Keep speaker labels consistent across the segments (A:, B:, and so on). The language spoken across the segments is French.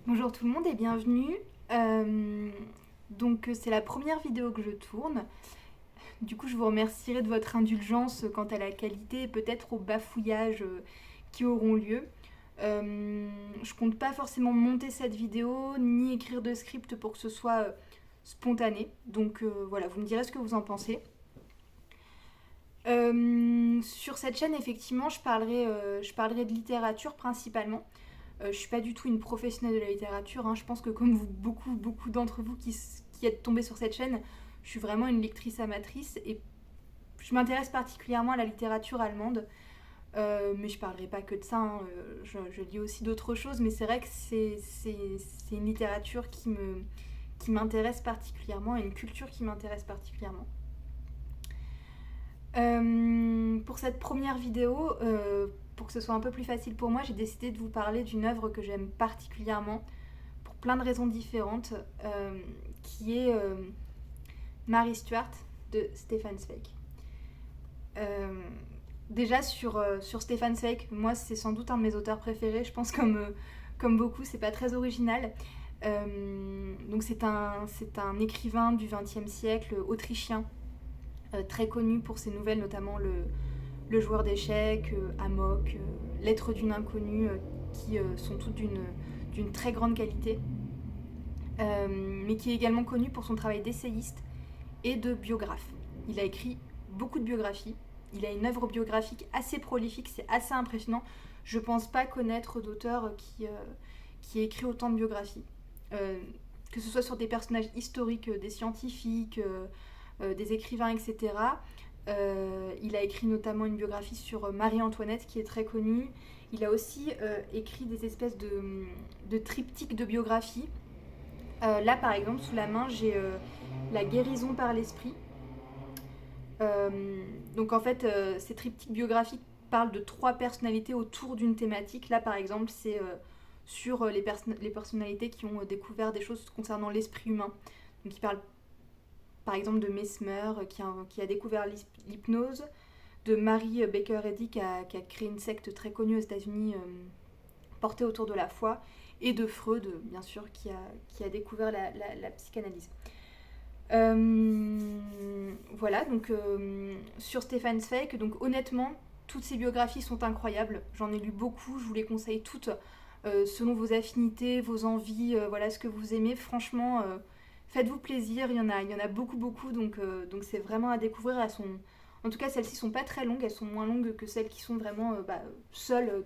A: Bonjour tout le monde et bienvenue. C'est la première vidéo que je tourne. Du coup je vous remercierai de votre indulgence quant à la qualité et peut-être aux bafouillages qui auront lieu. Je compte pas forcément monter cette vidéo ni écrire de script pour que ce soit spontané. Voilà, vous me direz ce que vous en pensez. Sur cette chaîne, effectivement, je parlerai de littérature principalement. Je suis pas du tout une professionnelle de la littérature, hein. Je pense que comme vous, beaucoup d'entre vous qui êtes tombés sur cette chaîne, je suis vraiment une lectrice amatrice et je m'intéresse particulièrement à la littérature allemande. Mais je parlerai pas que de ça, hein. Je lis aussi d'autres choses, mais c'est vrai que c'est une littérature qui m'intéresse particulièrement et une culture qui m'intéresse particulièrement. Pour cette première vidéo, pour que ce soit un peu plus facile pour moi, j'ai décidé de vous parler d'une œuvre que j'aime particulièrement pour plein de raisons différentes, qui est Mary Stuart de Stefan Zweig. Euh, Déjà sur Stefan Zweig, moi c'est sans doute un de mes auteurs préférés, je pense comme beaucoup, c'est pas très original. C'est un écrivain du XXe siècle autrichien, très connu pour ses nouvelles, notamment le joueur d'échecs, Amok, Lettres d'une inconnue, qui sont toutes d'une très grande qualité, mais qui est également connu pour son travail d'essayiste et de biographe. Il a écrit beaucoup de biographies, il a une œuvre biographique assez prolifique, c'est assez impressionnant. Je pense pas connaître d'auteur qui ait écrit autant de biographies. Euh, que ce soit sur des personnages historiques, des scientifiques, des écrivains, etc. Il a écrit notamment une biographie sur Marie-Antoinette qui est très connue. Il a aussi écrit des espèces de triptyques de biographie. Là, par exemple, sous la main, j'ai La guérison par l'esprit. Ces triptyques biographiques parlent de trois personnalités autour d'une thématique. Là, par exemple, c'est sur les personnalités qui ont découvert des choses concernant l'esprit humain. Donc, il parle par exemple de Mesmer qui a découvert l'hypnose, de Mary Baker Eddy qui a créé une secte très connue aux États-Unis, portée autour de la foi, et de Freud, bien sûr, qui a découvert la psychanalyse. Voilà, sur Stefan Zweig, donc honnêtement, toutes ces biographies sont incroyables. J'en ai lu beaucoup, je vous les conseille toutes, selon vos affinités, vos envies, voilà ce que vous aimez. Franchement, faites-vous plaisir, il y en a beaucoup, donc c'est vraiment à découvrir. En tout cas, celles-ci sont pas très longues, elles sont moins longues que celles qui sont vraiment seules,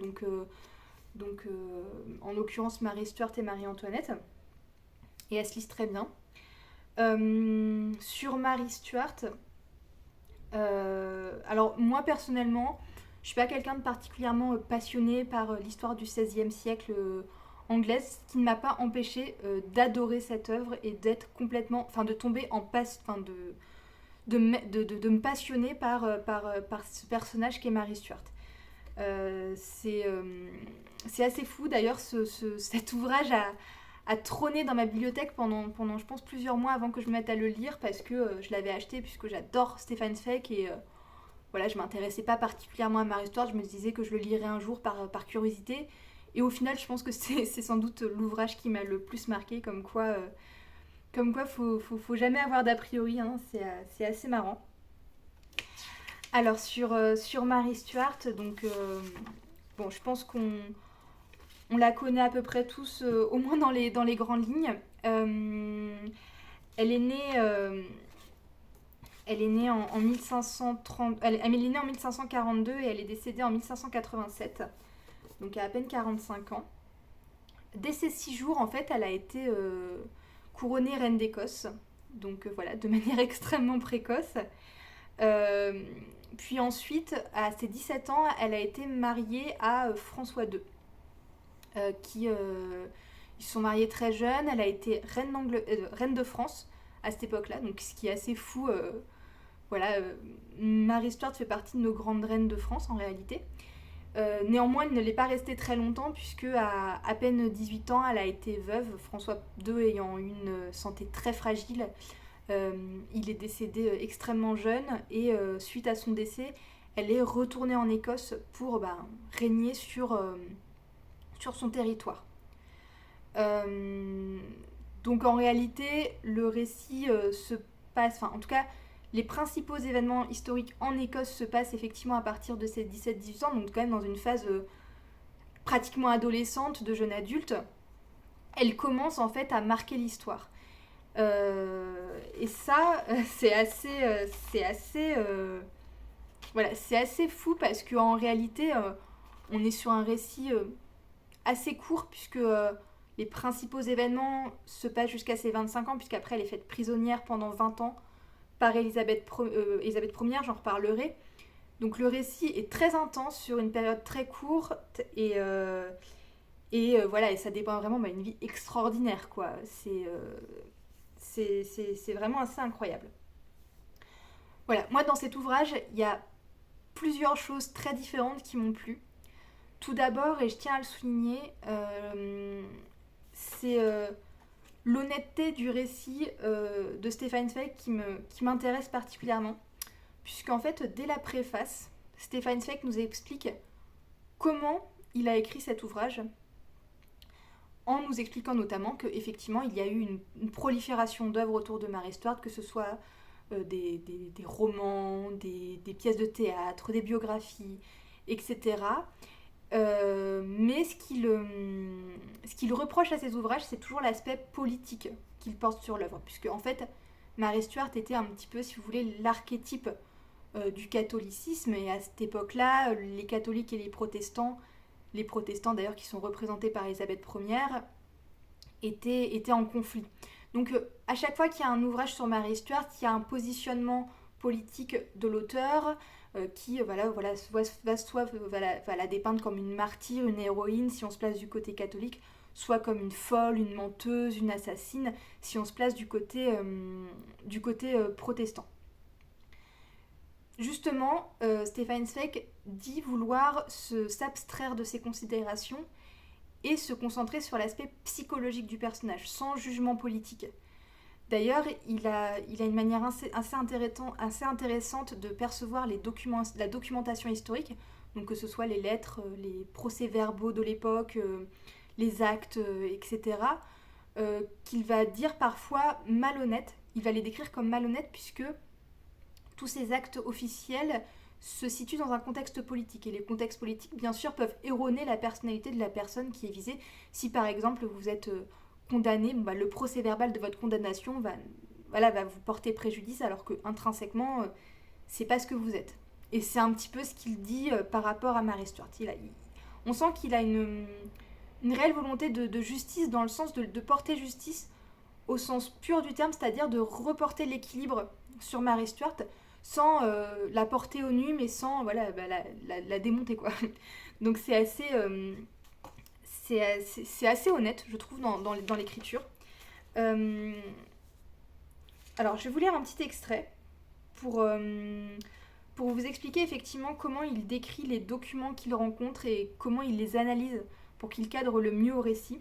A: en l'occurrence Marie Stuart et Marie-Antoinette. Et elles se lisent très bien. Sur Marie Stuart, alors moi personnellement, je suis pas quelqu'un de particulièrement passionné par l'histoire du XVIe siècle anglaise, ce qui ne m'a pas empêché d'adorer cette œuvre et d'être complètement, enfin de tomber en passe, enfin de me passionner par ce personnage qu'est Marie Stuart. Euh, c'est euh, c'est assez fou d'ailleurs, cet ouvrage a trôné dans ma bibliothèque pendant je pense plusieurs mois avant que je me mette à le lire parce que je l'avais acheté puisque j'adore Stefan Zweig et voilà, je m'intéressais pas particulièrement à Marie Stuart, je me disais que je le lirais un jour par curiosité et au final je pense que c'est sans doute l'ouvrage qui m'a le plus marqué, comme quoi faut jamais avoir d'a priori, hein, c'est assez marrant. Alors sur Marie Stuart, bon, je pense qu'on la connaît à peu près tous, au moins dans les grandes lignes. Elle est née, elle est née en 1530, elle est née en 1542 et elle est décédée en 1587, donc à peine 45 ans. Dès ses 6 jours, en fait, elle a été couronnée reine d'Écosse, voilà, de manière extrêmement précoce. Euh, Puis ensuite, à ses 17 ans, elle a été mariée à François II, qui ils se sont mariés très jeunes. Elle a été reine de France à cette époque-là, donc ce qui est assez fou. Voilà, Marie Stuart fait partie de nos grandes reines de France en réalité. Néanmoins, elle ne l'est pas restée très longtemps puisque à peine 18 ans, elle a été veuve, François II ayant une santé très fragile. Il est décédé extrêmement jeune et suite à son décès, elle est retournée en Écosse pour régner sur son territoire. Donc en réalité, le récit se passe, enfin en tout cas, les principaux événements historiques en Écosse se passent effectivement à partir de ses 17-18 ans, donc quand même dans une phase pratiquement adolescente, de jeune adulte. Elle commence en fait à marquer l'histoire. Et ça, voilà, c'est assez fou parce qu'en réalité, on est sur un récit assez court puisque les principaux événements se passent jusqu'à ses 25 ans, puisqu'après elle est faite prisonnière pendant 20 ans par Élisabeth Ier, j'en reparlerai. Donc le récit est très intense sur une période très courte voilà, et ça dépend vraiment d'une vie extraordinaire, quoi. C'est vraiment assez incroyable. Voilà, moi dans cet ouvrage, il y a plusieurs choses très différentes qui m'ont plu. Tout d'abord, et je tiens à le souligner, c'est l'honnêteté du récit de Stefan Zweig qui m'intéresse particulièrement. Puisqu'en fait, dès la préface, Stefan Zweig nous explique comment il a écrit cet ouvrage, en nous expliquant notamment qu'effectivement, il y a eu une prolifération d'œuvres autour de Mary Stuart, que ce soit des romans, des pièces de théâtre, des biographies, etc. Mais ce qu'il reproche à ces ouvrages, c'est toujours l'aspect politique qu'il porte sur l'œuvre. Puisque, en fait, Mary Stuart était un petit peu, si vous voulez, l'archétype du catholicisme. Et à cette époque-là, les catholiques et les protestants d'ailleurs qui sont représentés par Élisabeth Ier, étaient en conflit. Donc à chaque fois qu'il y a un ouvrage sur Mary Stuart, il y a un positionnement politique de l'auteur qui va la dépeindre comme une martyre, une héroïne si on se place du côté catholique, soit comme une folle, une menteuse, une assassine si on se place du côté protestant. Justement, Stefan Zweig dit vouloir s'abstraire de ces considérations et se concentrer sur l'aspect psychologique du personnage, sans jugement politique. D'ailleurs, il a une manière assez intéressante de percevoir la documentation historique, donc que ce soit les lettres, les procès-verbaux de l'époque, les actes, etc., qu'il va dire parfois malhonnêtes. Il va les décrire comme malhonnêtes puisque tous ces actes officiels se situent dans un contexte politique. Et les contextes politiques, bien sûr, peuvent erroner la personnalité de la personne qui est visée. Si, par exemple, vous êtes condamné, le procès-verbal de votre condamnation va vous porter préjudice, alors que intrinsèquement, c'est pas ce que vous êtes. Et c'est un petit peu ce qu'il dit par rapport à Mary Stuart. On sent qu'il a une réelle volonté de justice, dans le sens de porter justice au sens pur du terme, c'est-à-dire de reporter l'équilibre sur Mary Stuart, sans la porter au nu, mais sans la démonter, quoi. Donc c'est assez honnête, je trouve, dans l'écriture. Alors, je vais vous lire un petit extrait pour vous expliquer effectivement comment il décrit les documents qu'il rencontre et comment il les analyse pour qu'il cadre le mieux au récit.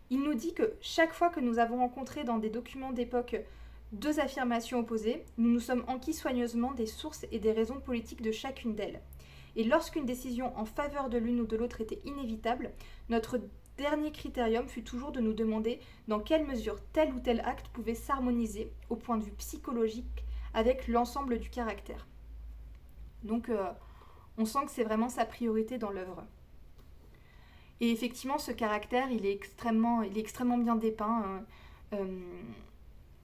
A: Il nous dit que chaque fois que nous avons rencontré dans des documents d'époque deux affirmations opposées, nous nous sommes enquis soigneusement des sources et des raisons politiques de chacune d'elles. Et lorsqu'une décision en faveur de l'une ou de l'autre était inévitable, notre dernier critérium fut toujours de nous demander dans quelle mesure tel ou tel acte pouvait s'harmoniser au point de vue psychologique avec l'ensemble du caractère. Donc on sent que c'est vraiment sa priorité dans l'œuvre. Et effectivement, ce caractère, il est extrêmement bien dépeint.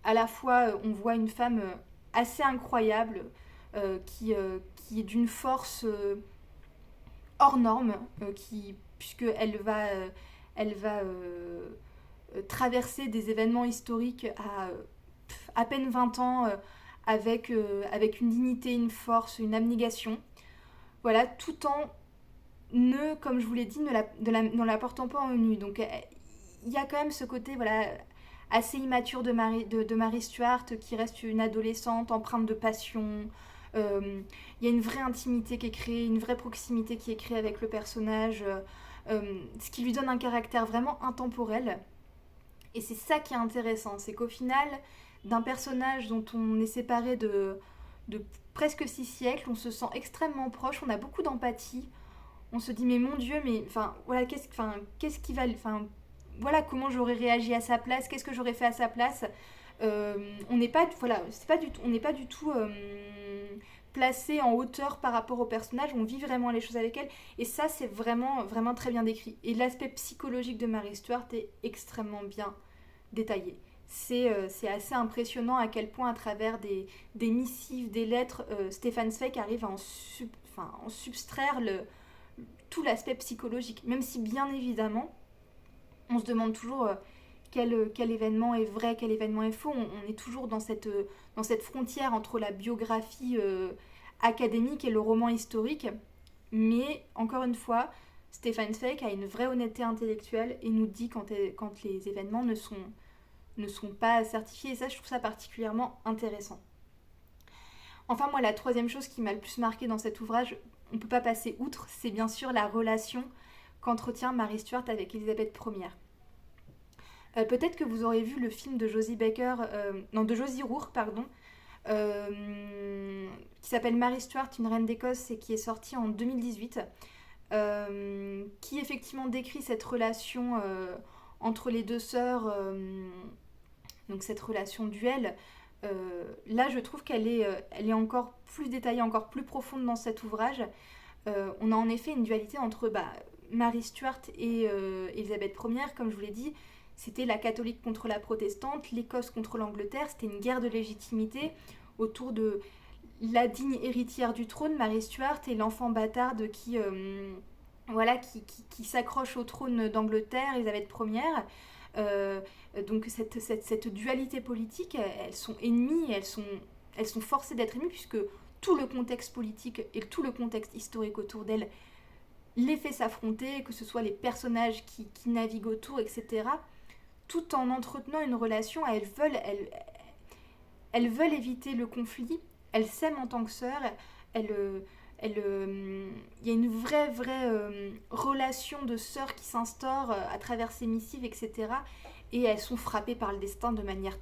A: À la fois, on voit une femme assez incroyable, qui est d'une force hors norme, puisqu'elle va traverser des événements historiques à peine 20 ans, avec une dignité, une force, une abnégation. Voilà, tout en comme je vous l'ai dit, ne la portant pas en nu. Donc il y a quand même ce côté assez immature de Mary Stuart, qui reste une adolescente empreinte de passion. Il y a une vraie intimité qui est créée, une vraie proximité qui est créée avec le personnage, ce qui lui donne un caractère vraiment intemporel. Et c'est ça qui est intéressant, c'est qu'au final, d'un personnage dont on est séparé de presque 6 siècles, on se sent extrêmement proche, on a beaucoup d'empathie. On se dit mais mon Dieu, mais qu'est-ce qui va, voilà, comment j'aurais réagi à sa place, qu'est-ce que j'aurais fait à sa place. On n'est pas, voilà, c'est pas du tout, on n'est pas du tout placé en hauteur par rapport au personnage, on vit vraiment les choses avec elle, et ça c'est vraiment, vraiment très bien décrit. Et l'aspect psychologique de Mary Stuart est extrêmement bien détaillé. C'est assez impressionnant à quel point à travers des missives, des lettres, Stefan Zweig arrive à en subtraire tout l'aspect psychologique. Même si bien évidemment, on se demande toujours quel événement est vrai, quel événement est faux. On est toujours dans cette frontière entre la biographie académique et le roman historique. Mais encore une fois, Stefan Zweig a une vraie honnêteté intellectuelle et nous dit quand les événements ne sont pas certifiés. Et ça, je trouve ça particulièrement intéressant. Enfin, moi, la troisième chose qui m'a le plus marqué dans cet ouvrage, on ne peut pas passer outre, c'est bien sûr la relation qu'entretient Mary Stuart avec Élisabeth Ier. Peut-être que vous aurez vu le film de Josie Rourke, qui s'appelle Mary Stuart, une reine d'Écosse, et qui est sorti en 2018, qui effectivement décrit cette relation entre les deux sœurs, donc cette relation duel. Là, je trouve qu'elle est encore plus détaillée, encore plus profonde dans cet ouvrage. On a en effet une dualité entre Mary Stuart et Élisabeth Ier, comme je vous l'ai dit. C'était la catholique contre la protestante, l'Écosse contre l'Angleterre, c'était une guerre de légitimité autour de la digne héritière du trône, Mary Stuart, et l'enfant bâtarde qui s'accroche au trône d'Angleterre, Élisabeth Ier. Donc cette dualité politique, elles sont ennemies, elles sont forcées d'être ennemies, puisque tout le contexte politique et tout le contexte historique autour d'elles les fait s'affronter, que ce soit les personnages qui naviguent autour, etc., tout en entretenant une relation. Elles veulent éviter le conflit, elles s'aiment en tant que sœurs, il y a une vraie relation de sœurs qui s'instaure à travers ces missives, etc. Et elles sont frappées par le destin de manière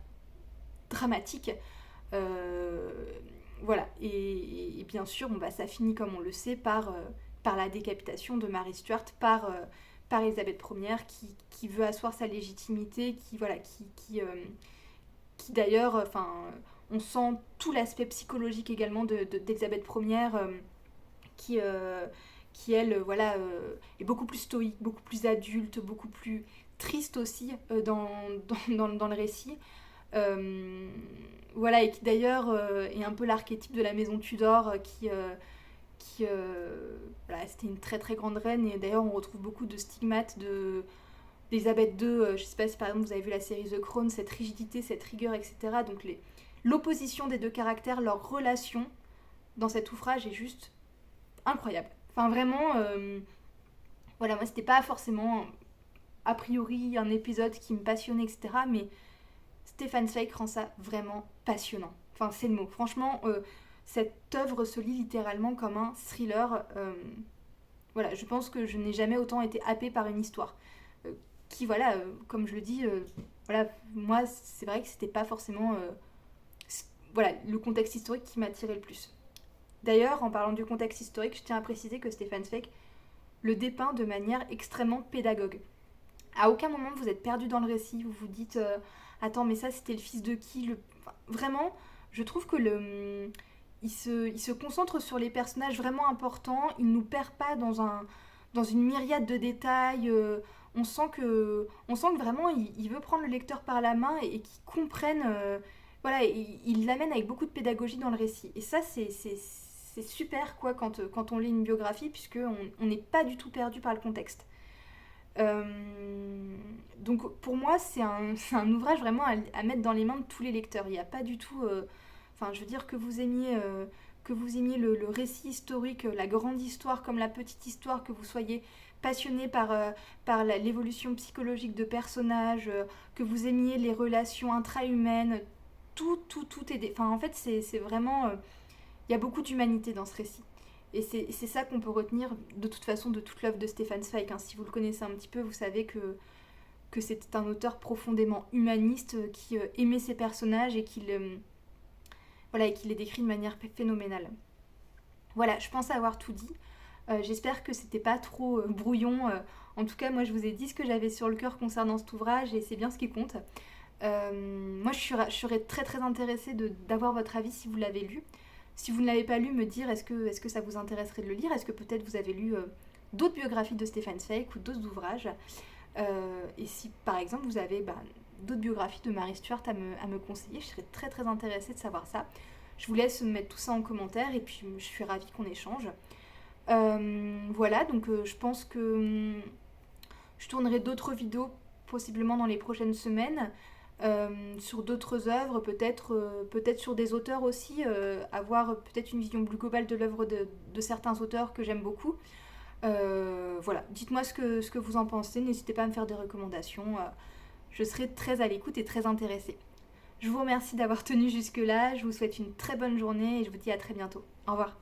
A: dramatique. Voilà, et bien sûr, ça finit, comme on le sait, par la décapitation de Mary Stuart par Élisabeth Ier, qui veut asseoir sa légitimité, qui d'ailleurs, on sent tout l'aspect psychologique également d'Élisabeth Ier, qui elle, est beaucoup plus stoïque, beaucoup plus adulte, beaucoup plus triste aussi dans le récit. Et qui d'ailleurs est un peu l'archétype de la maison Tudor, c'était une très très grande reine, et d'ailleurs on retrouve beaucoup de stigmates d'Elisabeth II. Je sais pas si par exemple vous avez vu la série The Crown, cette rigidité, cette rigueur, etc. Donc l'opposition des deux caractères, leur relation dans cet ouvrage est juste incroyable. Enfin vraiment, moi c'était pas forcément a priori un épisode qui me passionnait, etc. Mais Stefan Zweig rend ça vraiment passionnant. Enfin, c'est le mot. Franchement, cette œuvre se lit littéralement comme un thriller. Je pense que je n'ai jamais autant été happée par une histoire. Comme je le dis, moi, c'est vrai que c'était pas forcément le contexte historique qui m'attirait le plus. D'ailleurs, en parlant du contexte historique, je tiens à préciser que Stefan Zweig le dépeint de manière extrêmement pédagogue. À aucun moment vous êtes perdu dans le récit, vous vous dites attends, mais ça c'était le fils de qui Vraiment, je trouve que il se concentre sur les personnages vraiment importants, il ne nous perd pas dans une myriade de détails. On sent que vraiment il veut prendre le lecteur par la main et qu'il comprenne. Il l'amène avec beaucoup de pédagogie dans le récit. Et ça, c'est super quand on lit une biographie, puisqu'on n'est pas du tout perdu par le contexte. Donc pour moi c'est un ouvrage vraiment à mettre dans les mains de tous les lecteurs. Il n'y a pas du tout je veux dire que vous aimiez le récit historique, la grande histoire comme la petite histoire, que vous soyez passionné par l'évolution psychologique de personnages, que vous aimiez les relations intra-humaines, tout est en fait c'est vraiment il y a beaucoup d'humanité dans ce récit. Et c'est ça qu'on peut retenir de toute façon de toute l'œuvre de Stefan Zweig. Si vous le connaissez un petit peu, vous savez que c'était un auteur profondément humaniste qui aimait ses personnages et qui les décrit de manière phénoménale. Voilà, je pense avoir tout dit. J'espère que c'était pas trop brouillon En tout cas, moi je vous ai dit ce que j'avais sur le cœur concernant cet ouvrage et c'est bien ce qui compte. Moi je serais très très intéressée d'avoir votre avis si vous l'avez lu. Si vous ne l'avez pas lu, me dire est-ce que ça vous intéresserait de le lire. Est-ce que peut-être vous avez lu d'autres biographies de Stefan Zweig ou d'autres ouvrages. Et si par exemple vous avez d'autres biographies de Mary Stuart à me conseiller, je serais très très intéressée de savoir ça. Je vous laisse mettre tout ça en commentaire et puis je suis ravie qu'on échange. Voilà, donc je pense que je tournerai d'autres vidéos possiblement dans les prochaines semaines sur d'autres œuvres, peut-être sur des auteurs aussi, avoir peut-être une vision plus globale de l'œuvre de certains auteurs que j'aime beaucoup. Voilà, dites-moi ce que vous en pensez, n'hésitez pas à me faire des recommandations, je serai très à l'écoute et très intéressée. Je vous remercie d'avoir tenu jusque-là, je vous souhaite une très bonne journée et je vous dis à très bientôt. Au revoir.